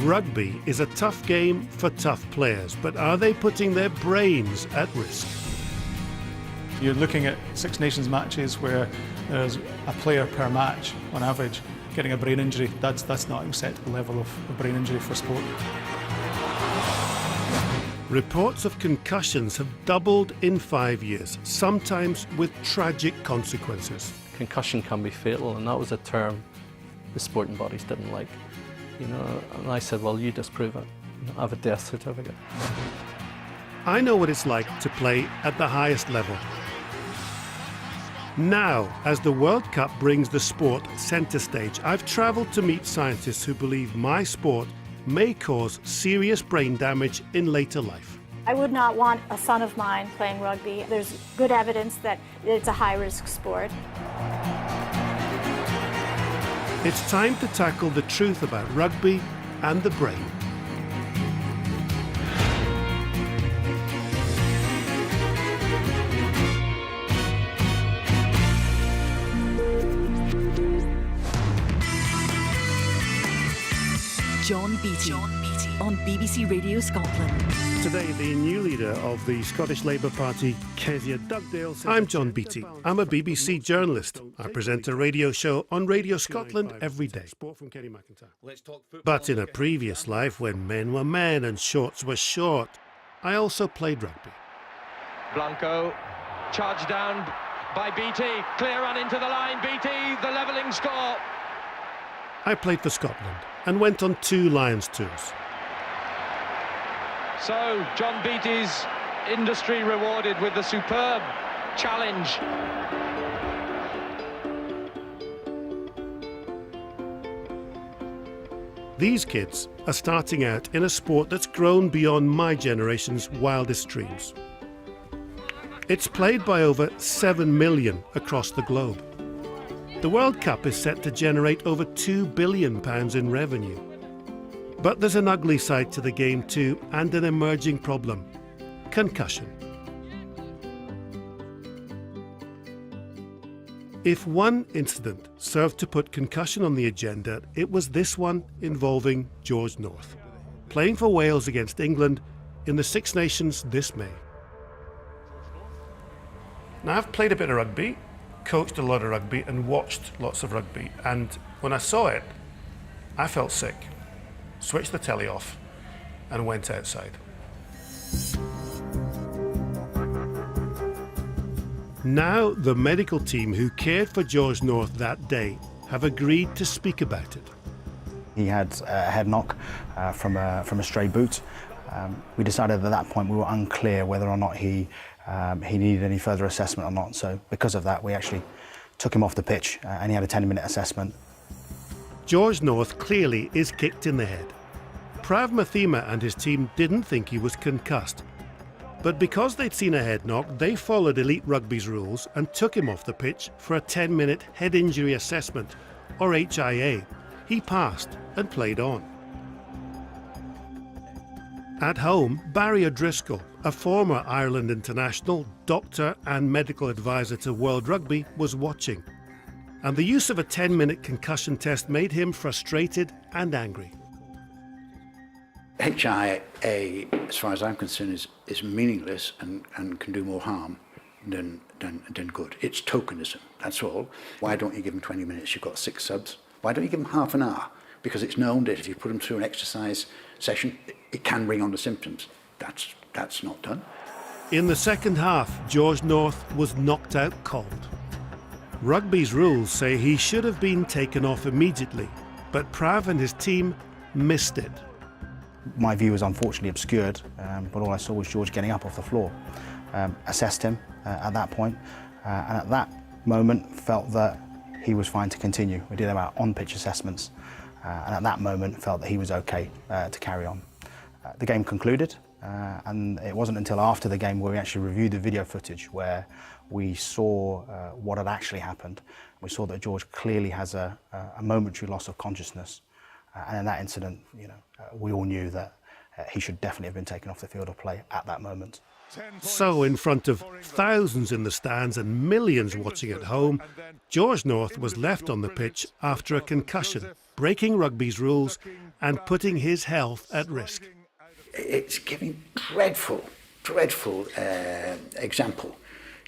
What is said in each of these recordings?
Rugby is a tough game for tough players, but are they putting their brains at risk? You're looking at Six Nations matches where there's a player per match, on average, getting a brain injury. That's not an acceptable level of brain injury for sport. Reports of concussions have doubled in 5 years, sometimes with tragic consequences. Concussion can be fatal, and that was a term the sporting bodies didn't like. And I said, well, you disprove it. I have a death certificate. I know what it's like to play at the highest level. Now, as the World Cup brings the sport centre stage, I've travelled to meet scientists who believe my sport may cause serious brain damage in later life. I would not want a son of mine playing rugby. There's good evidence that it's a high-risk sport. It's time to tackle the truth about rugby and the brain. John Beattie on BBC Radio Scotland. Today, the new leader of the Scottish Labour Party, Kezia Dugdale. I'm John Beattie. I'm a BBC journalist. I present a radio show on Radio Scotland every day. But in a previous life, when men were men and shorts were short, I also played rugby. Blanco, charged down by Beattie, clear run into the line, Beattie, the levelling score. I played for Scotland and went on 2 Lions tours. So, John Beattie's industry rewarded with the superb challenge. These kids are starting out in a sport that's grown beyond my generation's wildest dreams. It's played by over 7 million across the globe. The World Cup is set to generate over £2 billion in revenue. But there's an ugly side to the game too, and an emerging problem: concussion. If one incident served to put concussion on the agenda, it was this one involving George North, playing for Wales against England in the Six Nations this May. Now, I've played a bit of rugby, coached a lot of rugby and watched lots of rugby, and when I saw it, I felt sick, switched the telly off and went outside. Now the medical team who cared for George North that day have agreed to speak about it. He had a head knock from a stray boot. We decided at that point we were unclear whether or not he needed any further assessment or not. So because of that, we actually took him off the pitch and he had a 10-minute assessment. George North clearly is kicked in the head. Prav Mathema and his team didn't think he was concussed. But because they'd seen a head knock, they followed Elite Rugby's rules and took him off the pitch for a 10-minute head injury assessment, or HIA. He passed and played on. At home, Barry O'Driscoll, a former Ireland international, doctor and medical advisor to World Rugby, was watching. And the use of a 10-minute concussion test made him frustrated and angry. HIA, as far as I'm concerned, is meaningless and can do more harm than good. It's tokenism, that's all. Why don't you give them 20 minutes? You've got 6 subs. Why don't you give them half an hour? Because it's known that if you put them through an exercise session, it can bring on the symptoms. That's not done. In the second half, George North was knocked out cold. Rugby's rules say he should have been taken off immediately, but Prav and his team missed it. My view was unfortunately obscured, but all I saw was George getting up off the floor. Assessed him at that point, and at that moment felt that he was fine to continue. We did our on-pitch assessments, and at that moment felt that he was okay to carry on. The game concluded, and it wasn't until after the game where we actually reviewed the video footage where we saw what had actually happened. We saw that George clearly has a momentary loss of consciousness, and in that incident, we all knew that he should definitely have been taken off the field of play at that moment. So, in front of thousands in the stands and millions watching at home, George North was left on the pitch after a concussion, breaking rugby's rules and putting his health at risk. It's giving dreadful example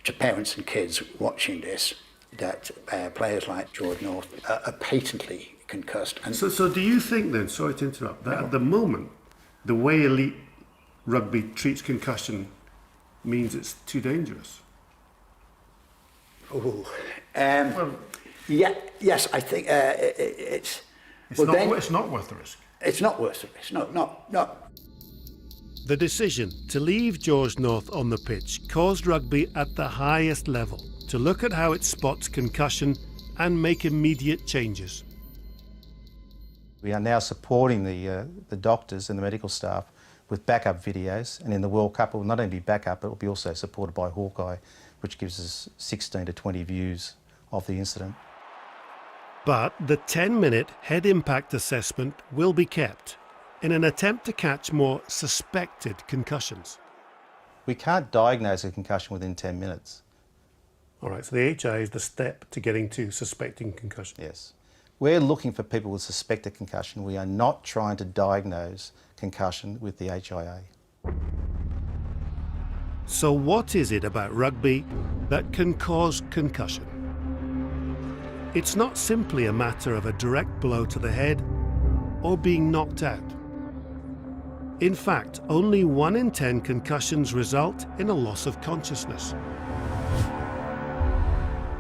to parents and kids watching this, that players like George North are patently concussed. And So do you think then, sorry to interrupt, that at the moment, the way elite rugby treats concussion means it's too dangerous? Yes, I think it's... It's not worth the risk. It's not worth the risk, no. The decision to leave George North on the pitch caused rugby at the highest level to look at how it spots concussion and make immediate changes. We are now supporting the doctors and the medical staff with backup videos, and in the World Cup it will not only be backup, it will be also supported by Hawkeye, which gives us 16 to 20 views of the incident. But the 10-minute head impact assessment will be kept in an attempt to catch more suspected concussions. We can't diagnose a concussion within 10 minutes. All right, so the HI is the step to getting to suspecting concussion. Yes. We're looking for people with suspected concussion. We are not trying to diagnose concussion with the HIA. So what is it about rugby that can cause concussion? It's not simply a matter of a direct blow to the head or being knocked out. In fact, only 1 in 10 concussions result in a loss of consciousness.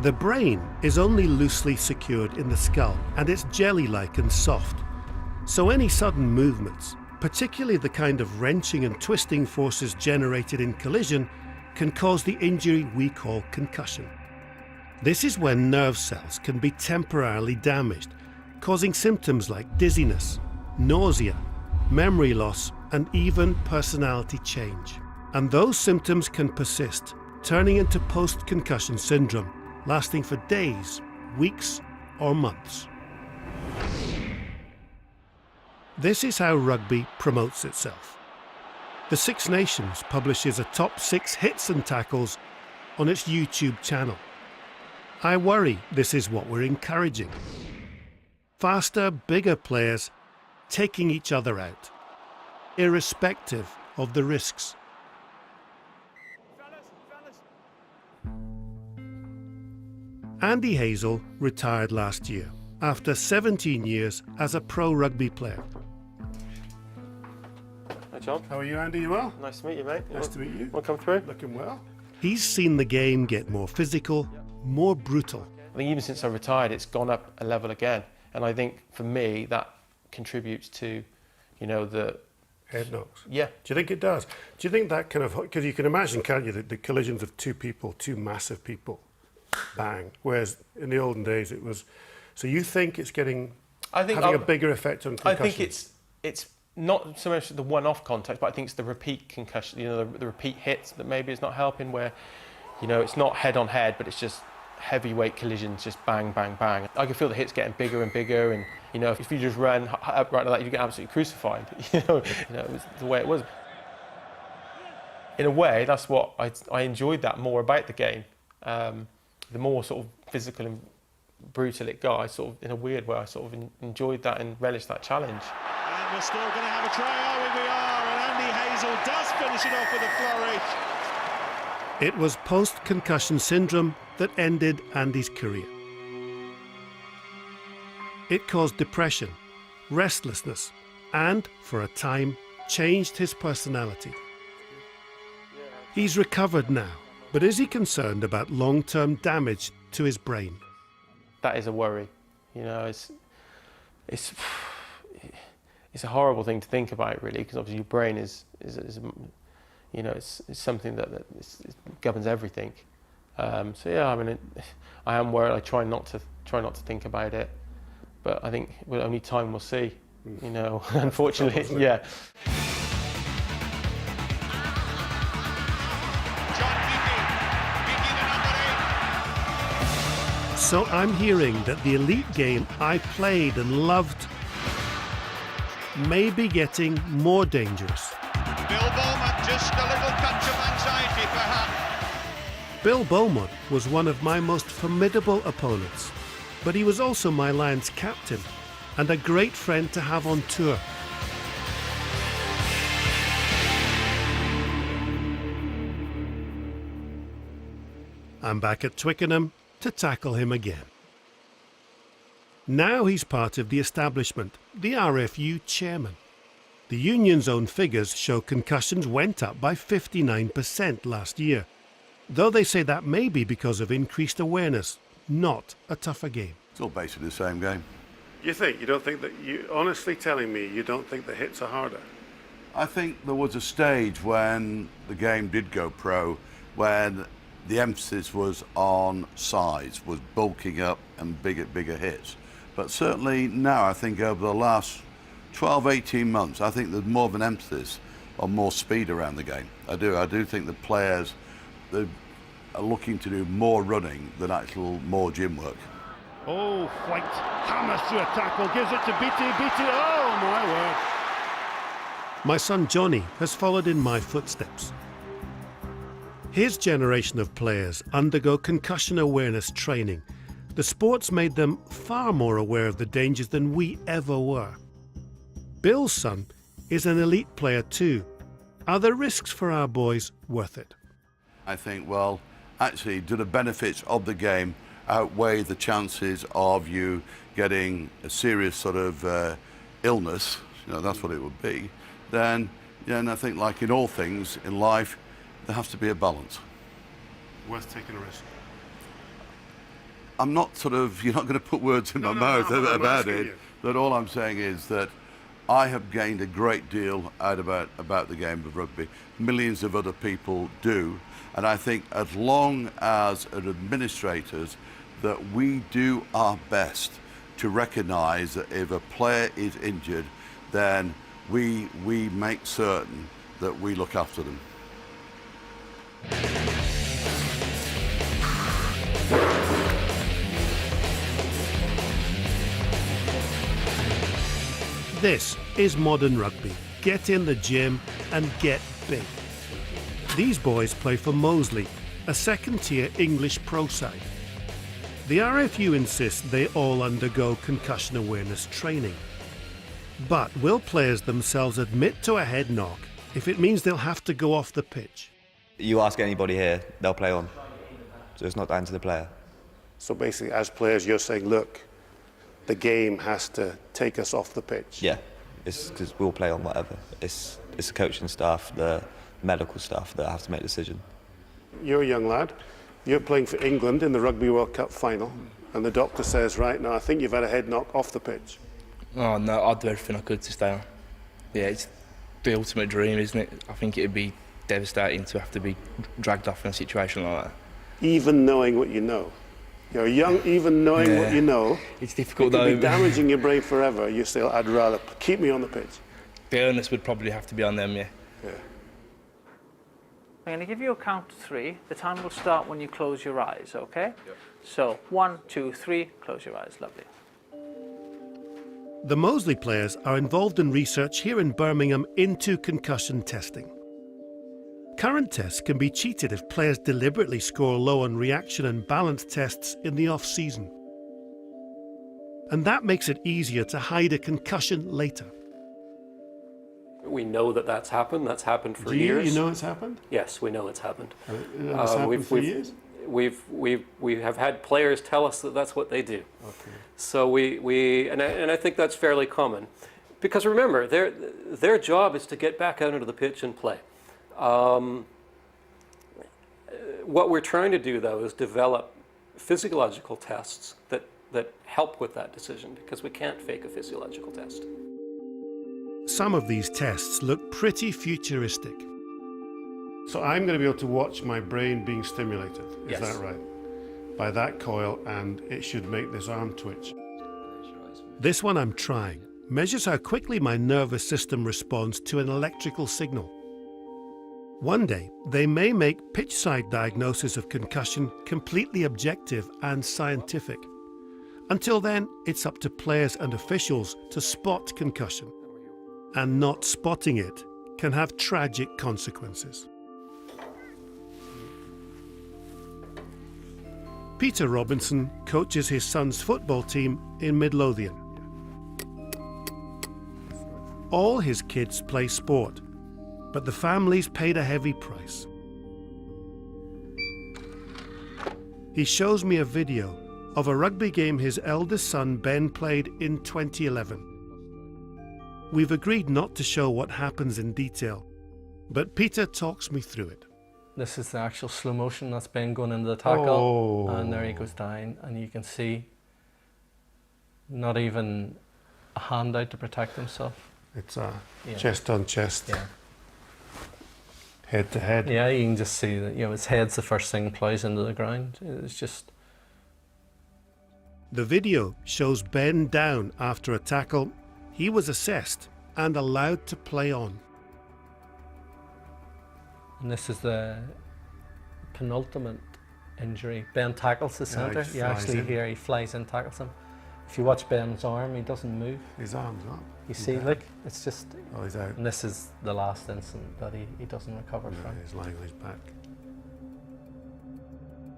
The brain is only loosely secured in the skull, and it's jelly-like and soft. So any sudden movements, particularly the kind of wrenching and twisting forces generated in collision, can cause the injury we call concussion. This is when nerve cells can be temporarily damaged, causing symptoms like dizziness, nausea, memory loss, and even personality change. And those symptoms can persist, turning into post-concussion syndrome, lasting for days, weeks, or months. This is how rugby promotes itself. The Six Nations publishes a top 6 hits and tackles on its YouTube channel. I worry this is what we're encouraging. Faster, bigger players taking each other out, irrespective of the risks. Andy Hazel retired last year after 17 years as a pro rugby player. Hi John. How are you, Andy? You well? Nice to meet you, mate. Nice to meet you. Want to come through? Looking well. He's seen the game get more physical, more brutal. I think even since I retired, it's gone up a level again. And I think for me, that contributes to, the head knocks. Yeah. Do you think it does? Do you think that kind of, because you can imagine, can't you, the collisions of two people, two massive people, bang. Whereas in the olden days it was, so you think it's having a bigger effect on concussion? I think it's not so much the one-off contact, but I think it's the repeat concussion, the repeat hits that maybe is not helping, where, it's not head on head, but it's just heavyweight collisions, just bang, bang, bang. I can feel the hits getting bigger and bigger, and if you just run upright like that, you get absolutely crucified. It was the way it was. In a way, that's what I enjoyed that more about the game. The more sort of physical and brutal it got, I sort of, in a weird way, I sort of enjoyed that and relished that challenge. And we're still going to have a try, we are, and Andy Hazel does finish it off with a flourish. It was post-concussion syndrome that ended Andy's career. It caused depression, restlessness, and, for a time, changed his personality. He's recovered now, but is he concerned about long-term damage to his brain? That is a worry. It's a horrible thing to think about, really, because obviously your brain is it's something that governs everything. So yeah, I mean, I am worried. I try not to think about it, but I think only time will see. Unfortunately, yeah. So I'm hearing that the elite game I played and loved may be getting more dangerous. Bill Bowman just a little catch up inside. skipper hat. Bill Beaumont was one of my most formidable opponents, but he was also my Lions captain and a great friend to have on tour. I'm back at Twickenham to tackle him again. Now he's part of the establishment, the RFU chairman. The union's own figures show concussions went up by 59% last year, though they say that may be because of increased awareness, not a tougher game. It's all basically the same game. You think? You don't think that, you honestly telling me you don't think the hits are harder? I think there was a stage when the game did go pro, when the emphasis was on size, was bulking up and bigger hits. But certainly now, I think over the last 12, 18 months, I think there's more of an emphasis on more speed around the game. I do think the players they are looking to do more running than actual more gym work. Oh, White hammers through a tackle, gives it to Beattie. Beattie, oh my word. My son Johnny has followed in my footsteps. His generation of players undergo concussion awareness training. The sport's made them far more aware of the dangers than we ever were. Bill's son is an elite player too. Are the risks for our boys worth it? I think, well, actually, do the benefits of the game outweigh the chances of you getting a serious sort of illness, that's what it would be, then, and I think like in all things in life, there has to be a balance. Worth taking a risk. I'm not you're not going to put words in my mouth about it, but all I'm saying is that I have gained a great deal out about the game of rugby. Millions of other people do, and I think as long as administrators that we do our best to recognise that if a player is injured, then we make certain that we look after them. This is modern rugby. Get in the gym and get big. These boys play for Moseley, a second-tier English pro side. The RFU insists they all undergo concussion awareness training. But will players themselves admit to a head knock if it means they'll have to go off the pitch? You ask anybody here, they'll play on. So it's not down to the player. So basically, as players, you're saying, look, the game has to take us off the pitch. Yeah, it's because we'll play on whatever. It's the coaching staff, the medical staff that have to make a decision. You're a young lad. You're playing for England in the Rugby World Cup final, and the doctor says, right now, I think you've had a head knock off the pitch. Oh no, I'd do everything I could to stay on. Yeah, it's the ultimate dream, isn't it? I think it'd be devastating to have to be dragged off in a situation like that. Even knowing what you know. You're young, even knowing what you know. It's difficult though. It though. could be damaging your brain forever. You still, I'd rather keep me on the pitch. The onus would probably have to be on them, yeah. I'm going to give you a count to 3. The time will start when you close your eyes, okay? Yep. So 1, 2, 3, close your eyes, lovely. The Moseley players are involved in research here in Birmingham into concussion testing. Current tests can be cheated if players deliberately score low on reaction and balance tests in the off-season. And that makes it easier to hide a concussion later. We know that that's happened. That's happened for years. You know it's happened? Yes, we know it's happened. It's happened for years? We have had players tell us that that's what they do. Okay. So and I think that's fairly common, because remember, their job is to get back out into the pitch and play. What we're trying to do, though, is develop physiological tests that help with that decision, because we can't fake a physiological test. Some of these tests look pretty futuristic. So I'm going to be able to watch my brain being stimulated, is that right? By that coil, and it should make this arm twitch. This one I'm trying measures how quickly my nervous system responds to an electrical signal. One day, they may make pitch-side diagnosis of concussion completely objective and scientific. Until then, it's up to players and officials to spot concussion. And not spotting it can have tragic consequences. Peter Robinson coaches his son's football team in Midlothian. All his kids play sport, but the family's paid a heavy price. He shows me a video of a rugby game his eldest son Ben played in 2011. We've agreed not to show what happens in detail, but Peter talks me through it. This is the actual slow motion that's Ben going into the tackle, and there he goes down, and you can see not even a hand out to protect himself. It's chest on chest, head to head. Yeah, you can just see that, you know, his head's the first thing plows into the ground. It's just... The video shows Ben down after a tackle. He was assessed and allowed to play on. And this is the penultimate injury. Ben tackles the centre. You actually hear he flies in, tackles him. If you watch Ben's arm, he doesn't move. His arm's up. You see, look, it's just... Oh, he's out. And this is the last incident that he doesn't recover from. He's lying on his back.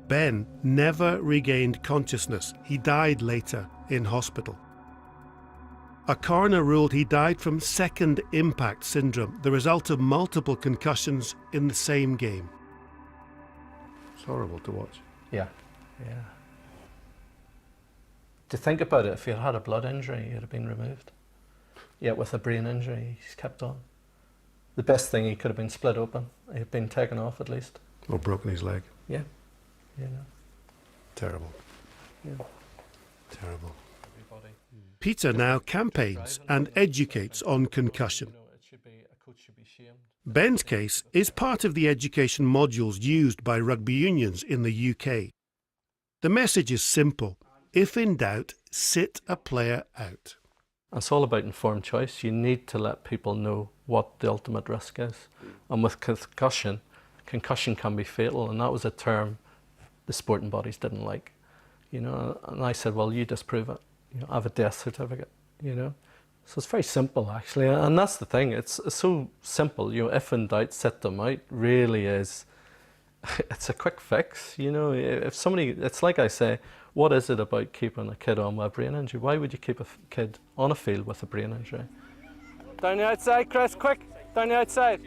Ben never regained consciousness. He died later in hospital. A coroner ruled he died from second impact syndrome, the result of multiple concussions in the same game. It's horrible to watch. Yeah, yeah. To think about it, if he had had a blood injury, he'd have been removed. Yet with a brain injury, he's kept on. The best thing, he could have been split open. He'd been taken off at least. Or broken his leg. Yeah, you know. Terrible. Yeah. Terrible. Peter now campaigns and educates on concussion. Ben's case is part of the education modules used by rugby unions in the UK. The message is simple. If in doubt, sit a player out. It's all about informed choice. You need to let people know what the ultimate risk is. And with concussion can be fatal, and that was a term the sporting bodies didn't like. You know, and I said, well, you disprove it. You know, I have a death certificate, you know. So it's very simple, actually, and that's the thing. It's so simple. You know, if in doubt, sit them out. Really is. It's a quick fix, you know. If somebody, it's like I say, what is it about keeping a kid on with a brain injury? Why would you keep a kid on a field with a brain injury? Down the outside, Chris, quick! Down the outside.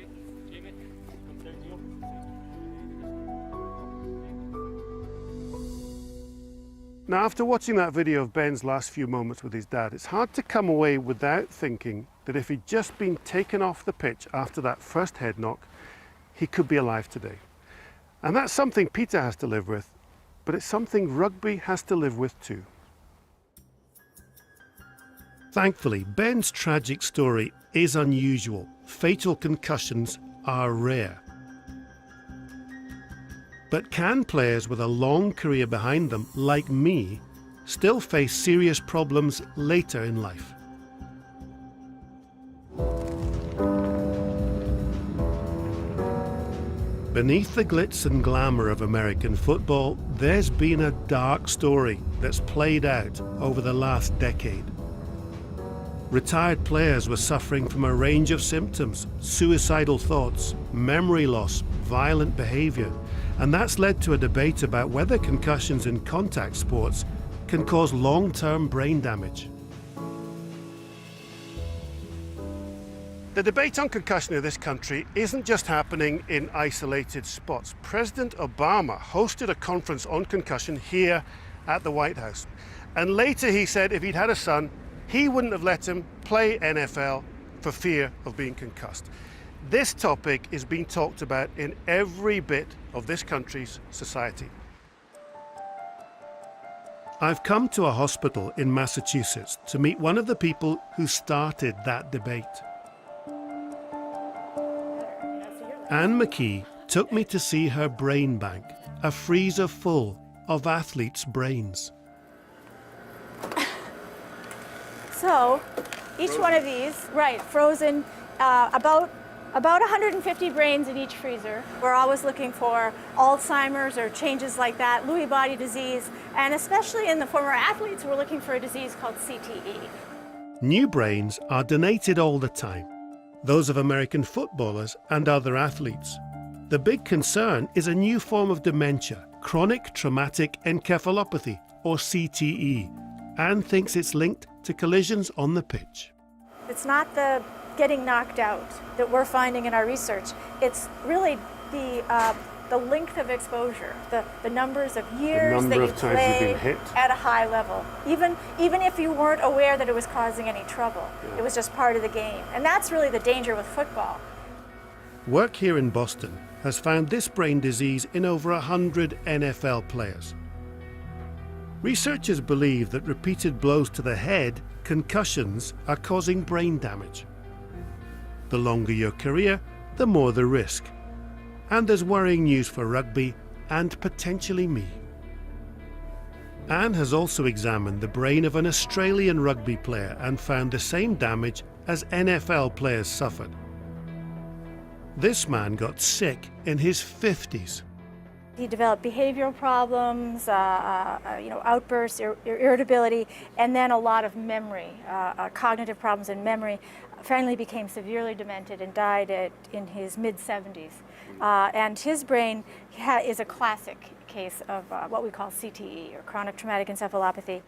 Now, after watching that video of Ben's last few moments with his dad, it's hard to come away without thinking that if he'd just been taken off the pitch after that first head knock, he could be alive today. And that's something Peter has to live with, but it's something rugby has to live with too. Thankfully, Ben's tragic story is unusual. Fatal concussions are rare. But can players with a long career behind them, like me, still face serious problems later in life? Beneath the glitz and glamour of American football, there's been a dark story that's played out over the last decade. Retired players were suffering from a range of symptoms: suicidal thoughts, memory loss, violent behavior, and that's led to a debate about whether concussions in contact sports can cause long-term brain damage. The debate on concussion in this country isn't just happening in isolated spots. President Obama hosted a conference on concussion here at the White House. And later he said if he'd had a son, he wouldn't have let him play NFL for fear of being concussed. This topic is being talked about in every bit of this country's society. I've come to a hospital in Massachusetts to meet one of the people who started that debate. Anne McKee took me to see her brain bank, a freezer full of athletes' brains. So each one of these, right, frozen, about 150 brains in each freezer. We're always looking for Alzheimer's or changes like that, Lewy body disease, and especially in the former athletes, we're looking for a disease called CTE. New brains are donated all the time, those of American footballers and other athletes. The big concern is a new form of dementia chronic traumatic encephalopathy, or CTE, and thinks it's linked to collisions on the pitch. It's not the getting knocked out that we're finding in our research. It's really the length of exposure, the numbers of years that you play at a high level. Even if you weren't aware that it was causing any trouble, it was just part of the game. And that's really the danger with football. Work here in Boston has found this brain disease in over 100 NFL players. Researchers believe that repeated blows to the head, concussions, are causing brain damage. The longer your career, the more the risk. And there's worrying news for rugby and potentially me. Anne has also examined the brain of an Australian rugby player and found the same damage as NFL players suffered. This man got sick in his 50s. He developed behavioral problems, outbursts, irritability, and then a lot of memory, cognitive problems and memory. Finally became severely demented and died in his mid-70s. And his brain is a classic case of what we call CTE, or chronic traumatic encephalopathy.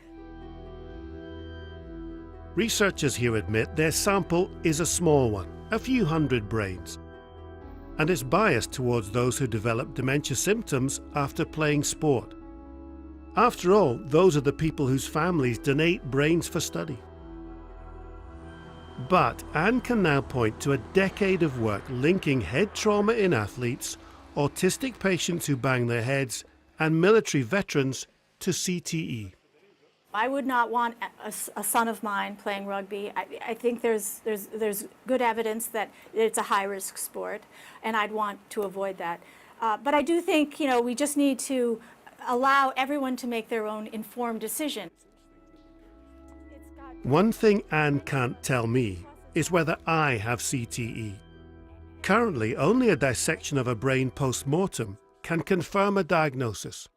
Researchers here admit their sample is a small one, a few hundred brains, and it's biased towards those who develop dementia symptoms after playing sport. After all, those are the people whose families donate brains for study. But Anne can now point to a decade of work linking head trauma in athletes, autistic patients who bang their heads, and military veterans to CTE. I would not want a son of mine playing rugby. I think there's good evidence that it's a high-risk sport, and I'd want to avoid that. But I do think, we just need to allow everyone to make their own informed decision. One thing Anne can't tell me is whether I have CTE. Currently, only a dissection of a brain post-mortem can confirm a diagnosis.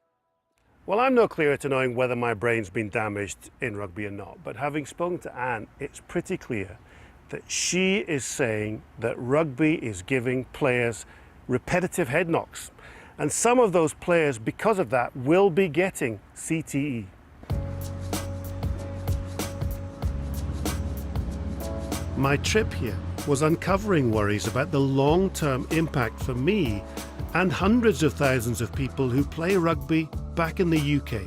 Well, I'm no clearer to knowing whether my brain's been damaged in rugby or not, but having spoken to Anne, it's pretty clear that she is saying that rugby is giving players repetitive head knocks, and some of those players, because of that, will be getting CTE. My trip here was uncovering worries about the long-term impact for me and hundreds of thousands of people who play rugby back in the UK.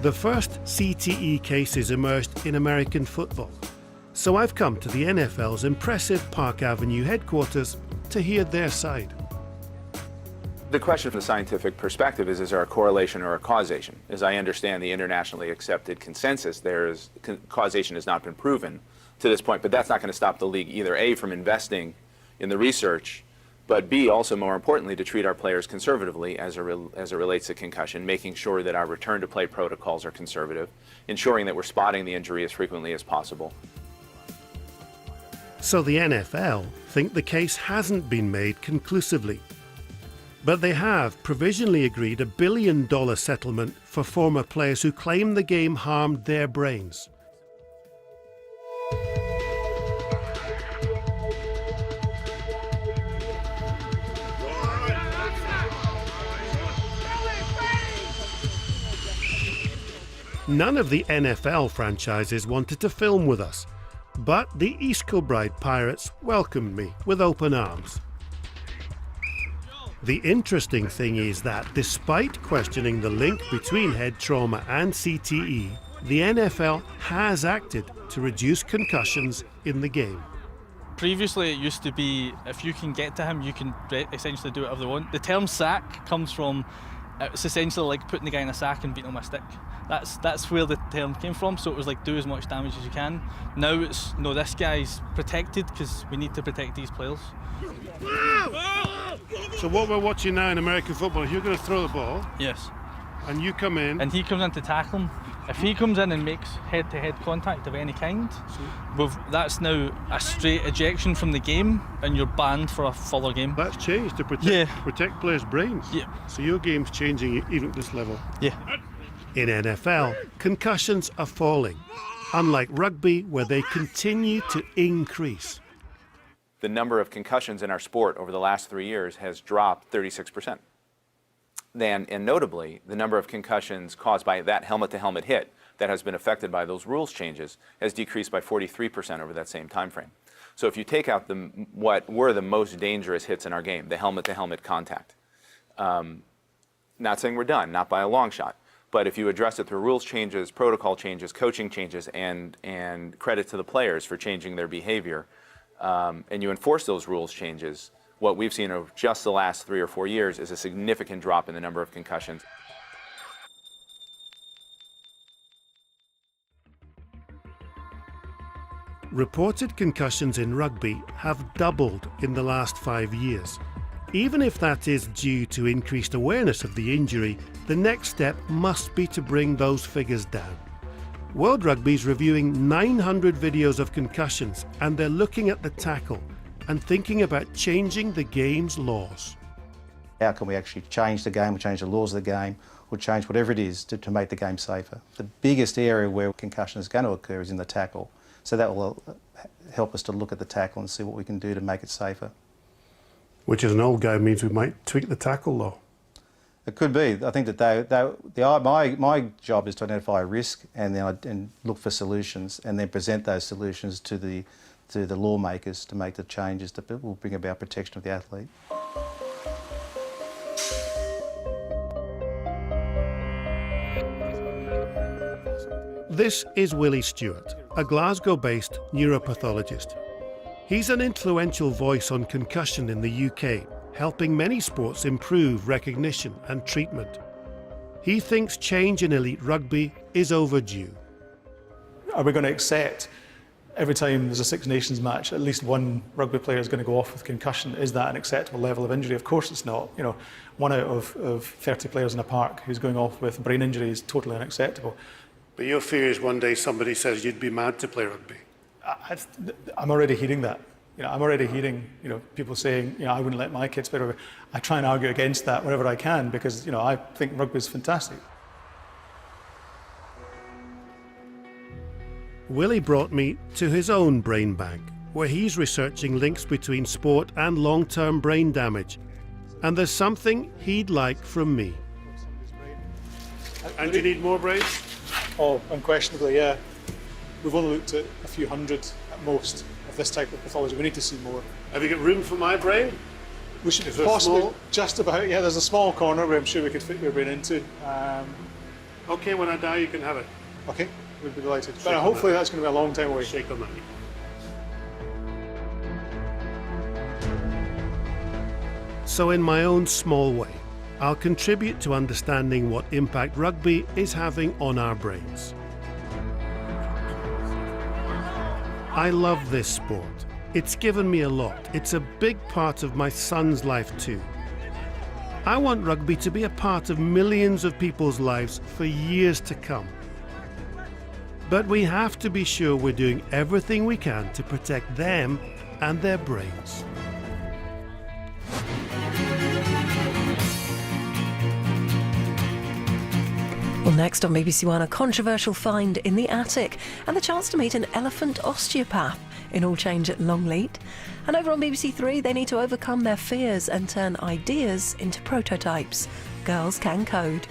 The first CTE cases emerged in American football, so I've come to the NFL's impressive Park Avenue headquarters to hear their side. The question from the scientific perspective is there a correlation or a causation? As I understand the internationally accepted consensus, causation has not been proven to this point, but that's not going to stop the league either, A, from investing in the research, but B, also more importantly, to treat our players conservatively as it relates to concussion, making sure that our return to play protocols are conservative, ensuring that we're spotting the injury as frequently as possible. So the NFL think the case hasn't been made conclusively. But they have provisionally agreed a $1 billion settlement for former players who claim the game harmed their brains. None of the NFL franchises wanted to film with us, but the East Kilbride Pirates welcomed me with open arms. The interesting thing is that despite questioning the link between head trauma and CTE, the NFL has acted to reduce concussions in the game. Previously it used to be if you can get to him you can essentially do whatever they want. The term sack comes from, it's essentially like putting the guy in a sack and beating him with a stick. That's where the term came from, so it was like do as much damage as you can. Now it's, no, this guy's protected because we need to protect these players. So what we're watching now in American football, you're going to throw the ball. Yes. And you come in. And he comes in to tackle him. If he comes in and makes head-to-head contact of any kind, that's now a straight ejection from the game and you're banned for a further game. That's changed to protect players' brains. Yeah. So your game's changing even at this level. Yeah. In NFL, concussions are falling, unlike rugby where they continue to increase. The number of concussions in our sport over the last 3 years has dropped 36%. and notably, the number of concussions caused by that helmet-to-helmet hit that has been affected by those rules changes has decreased by 43% over that same time frame. So if you take out what were the most dangerous hits in our game, the helmet-to-helmet contact, not saying we're done, not by a long shot, but if you address it through rules changes, protocol changes, coaching changes, and credit to the players for changing their behavior, and you enforce those rules changes, what we've seen over just the last 3 or 4 years is a significant drop in the number of concussions. Reported concussions in rugby have doubled in the last 5 years. Even if that is due to increased awareness of the injury, the next step must be to bring those figures down. World Rugby's reviewing 900 videos of concussions, and they're looking at the tackle and thinking about changing the game's laws. How can we actually change the game, or change the laws of the game, or change whatever it is to make the game safer? The biggest area where concussion is going to occur is in the tackle. So that will help us to look at the tackle and see what we can do to make it safer. Which as an old guy means we might tweak the tackle law. It could be. I think that my job is to identify a risk and then look for solutions, and then present those solutions to the lawmakers to make the changes that will bring about protection of the athlete. This is Willie Stewart, a Glasgow-based neuropathologist. He's an influential voice on concussion in the UK, helping many sports improve recognition and treatment. He thinks change in elite rugby is overdue. Are we going to accept every time there's a Six Nations match, at least one rugby player is going to go off with concussion? Is that an acceptable level of injury? Of course it's not. You know, 1 out of 30 players in a park who's going off with brain injury is totally unacceptable. But your fear is one day somebody says you'd be mad to play rugby. I'm already hearing that. You know, I'm already hearing, people saying, I wouldn't let my kids play rugby. I try and argue against that whenever I can because, I think rugby is fantastic. Willie brought me to his own brain bank, where he's researching links between sport and long-term brain damage. And there's something he'd like from me. And you need more brains? Oh, unquestionably, yeah. We've only looked at a few hundred at most of this type of pathology. We need to see more. Have you got room for my brain? We should possibly, just about, yeah, there's a small corner where I'm sure we could fit your brain into. Okay, when I die you can have it. Okay, we'd be delighted. But hopefully that's going to be a long time away. Shake on that. So in my own small way, I'll contribute to understanding what impact rugby is having on our brains. I love this sport. It's given me a lot. It's a big part of my son's life too. I want rugby to be a part of millions of people's lives for years to come. But we have to be sure we're doing everything we can to protect them and their brains. Well, next on BBC One, a controversial find in the attic and the chance to meet an elephant osteopath in All Change at Longleat. And over on BBC Three, they need to overcome their fears and turn ideas into prototypes. Girls Can Code.